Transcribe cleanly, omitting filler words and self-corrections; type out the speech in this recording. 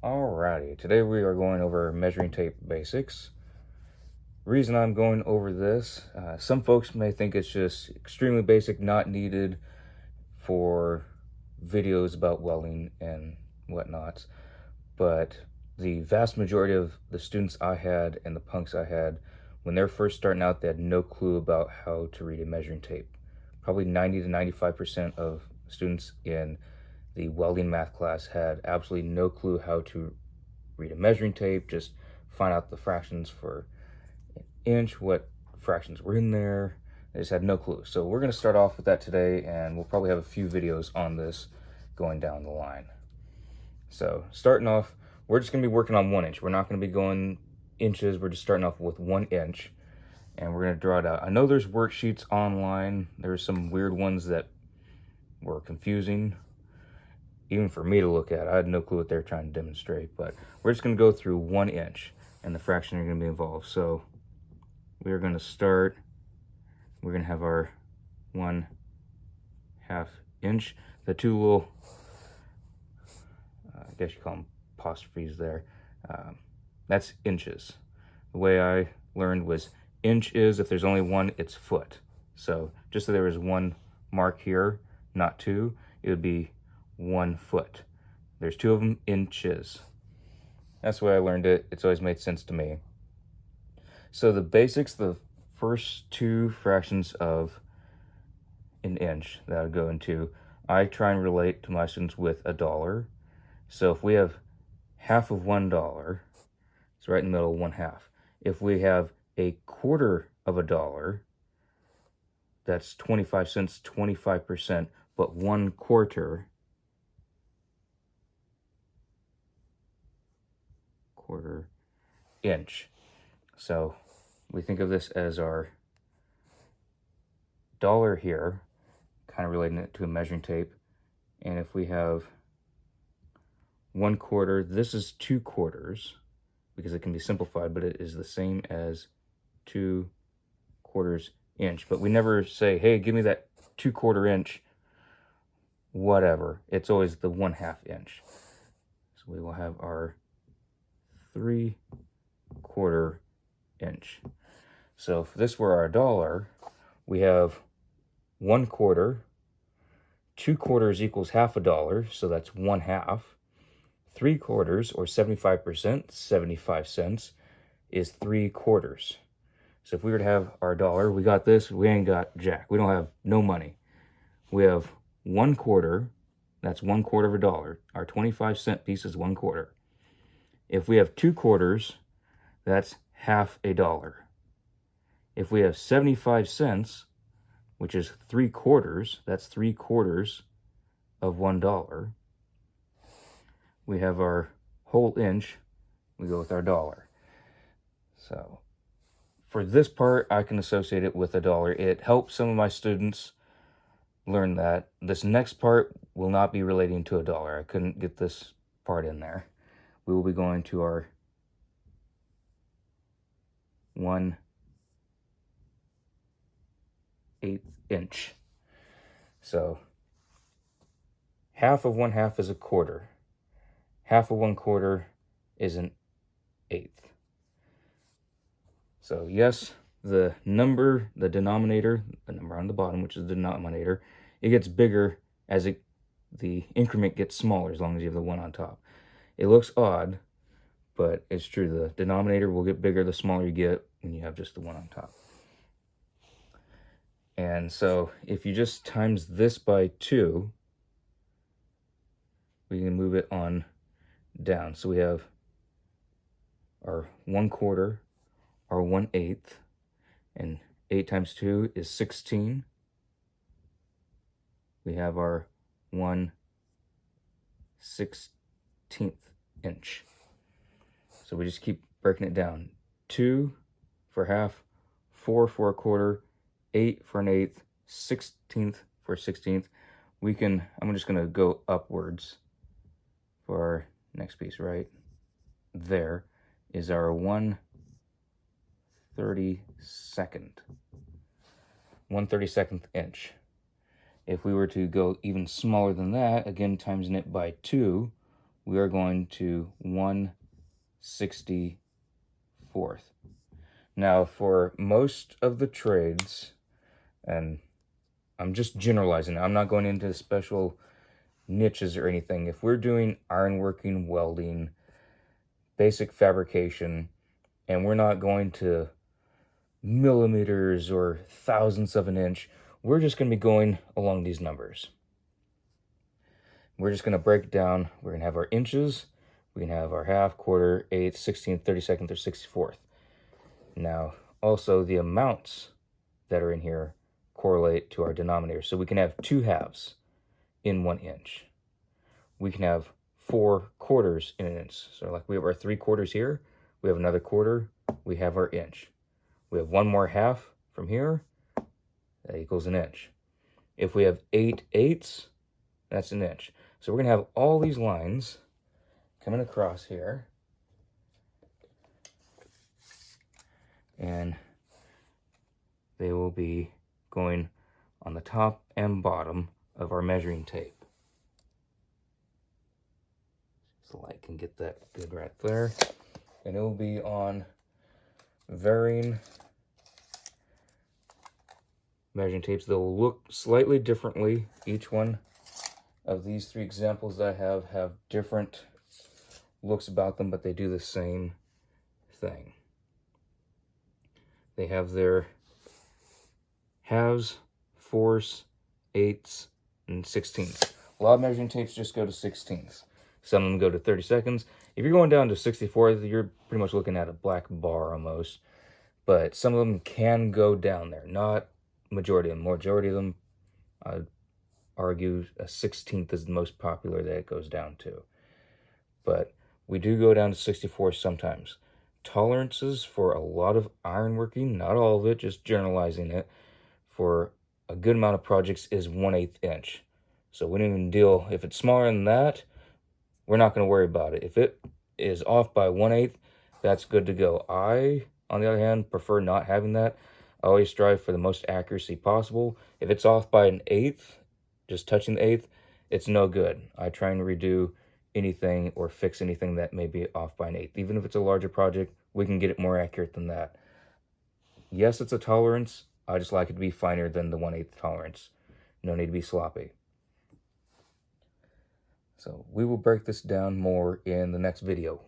Alrighty, today we are going over measuring tape basics. Reason I'm going over this, some folks may think it's just extremely basic, not needed for videos about welding and whatnot, but the vast majority of the students I had and the punks I had, when they're first starting out, they had no clue about how to read a measuring tape. Probably 90 to 95% of students in the welding math class had absolutely no clue how to read a measuring tape, just find out the fractions for an inch, what fractions were in there. They just had no clue. So we're going to start off with that today, and we'll probably have a few videos on this going down the line. So starting off, we're just going to be working on 1 inch. We're not going to be going inches. We're just starting off with 1 inch, and we're going to draw it out. I know there's worksheets online. There's some weird ones that were confusing, even for me to look at. I had no clue what they're trying to demonstrate, but we're just going to go through 1 inch and the fraction are going to be involved. So we're going to start, we're going to have our 1/2 inch. The two little, I guess you call them apostrophes there, that's inches. The way I learned was inch is, if there's only one, it's foot. So just so there was one mark here, not two, it would be 1 foot. There's 2 of them, inches. That's the way I learned it. It's always made sense to me. So the basics, the first 2 fractions of an inch that I would go into, I try and relate to my students with a dollar. So if we have half of $1, it's right in the middle, 1/2. If we have a quarter of a dollar, that's 25 cents, 25%, but 1/4 inch. So we think of this as our dollar here, kind of relating it to a measuring tape. And if we have 1/4, this is 2/4 because it can be simplified, but it is the same as 2/4 inch. But we never say, hey, give me that 2/4 inch, whatever. It's always the 1/2 inch. So we will have our 3/4 inch. So if this were our dollar, we have 1/4, 2/4 equals half a dollar, so that's 1/2. 3/4, or 75%, 75 cents, is 3/4. So if we were to have our dollar, we got this, we ain't got jack. We don't have no money. We have 1/4, that's 1/4 of a dollar. Our 25-cent piece is 1/4. If we have 2/4, that's half a dollar. If we have 75 cents, which is 3/4, that's 3/4 of $1. We have our whole inch, we go with our dollar. So for this part, I can associate it with a dollar. It helps some of my students learn that. This next part will not be relating to a dollar. I couldn't get this part in there. We will be going to our 1/8 inch. So half of 1/2 is a quarter. Half of 1/4 is an eighth. So yes, the number, the denominator, the number on the bottom, which is the denominator, it gets bigger as the increment gets smaller, as long as you have the 1 on top. It looks odd, but it's true. The denominator will get bigger the smaller you get when you have just the 1 on top. And so if you just times this by 2, we can move it on down. So we have our 1/4, our 1/8, and 8 times 2 is 16. We have our 1/16 inch. So we just keep breaking it down. 2 for half, 4 for a quarter, 8 for an eighth, 16th for a 16th. I'm just gonna go upwards for our next piece. Right there is our 1/32nd inch. If we were to go even smaller than that, again timesing it by 2, we are going to 1/64. Now, for most of the trades, and I'm just generalizing, I'm not going into special niches or anything. If we're doing ironworking, welding, basic fabrication, and we're not going to millimeters or thousandths of an inch, we're just going to be going along these numbers. We're just going to break it down. We're going to have our inches, we can have our half, quarter, eighth, 16th, 32nd, or 64th. Now, also the amounts that are in here correlate to our denominator. So we can have 2 halves in 1 inch. We can have 4 quarters in an inch. So like we have our 3 quarters here, we have another quarter, we have our inch. We have 1 more half from here, that equals an inch. If we have 8/8, that's an inch. So we're going to have all these lines coming across here. And they will be going on the top and bottom of our measuring tape. So the light can get that good right there. And it will be on varying measuring tapes. They'll look slightly differently. Each one of these 3 examples that I have different looks about them, but they do the same thing. They have their halves, fourths, eighths, and 16ths. A lot of measuring tapes just go to 16ths. Some of them go to 32nds. If you're going down to 64th, you're pretty much looking at a black bar almost. But some of them can go down there. Not majority of them. Majority of them, I'd argue a 16th is the most popular that it goes down to. But we do go down to 64 sometimes. Tolerances for a lot of ironworking, not all of it, just generalizing it, for a good amount of projects is 1/8 inch. So we don't even deal, if it's smaller than that, we're not going to worry about it. If it is off by 1/8, that's good to go. I, on the other hand, prefer not having that. I always strive for the most accuracy possible. If it's off by 1/8, just touching the 1/8, it's no good. I try and redo anything or fix anything that may be off by 1/8. Even if it's a larger project, we can get it more accurate than that. Yes, it's a tolerance. I just like it to be finer than the 1/8 tolerance. No need to be sloppy. So we will break this down more in the next video.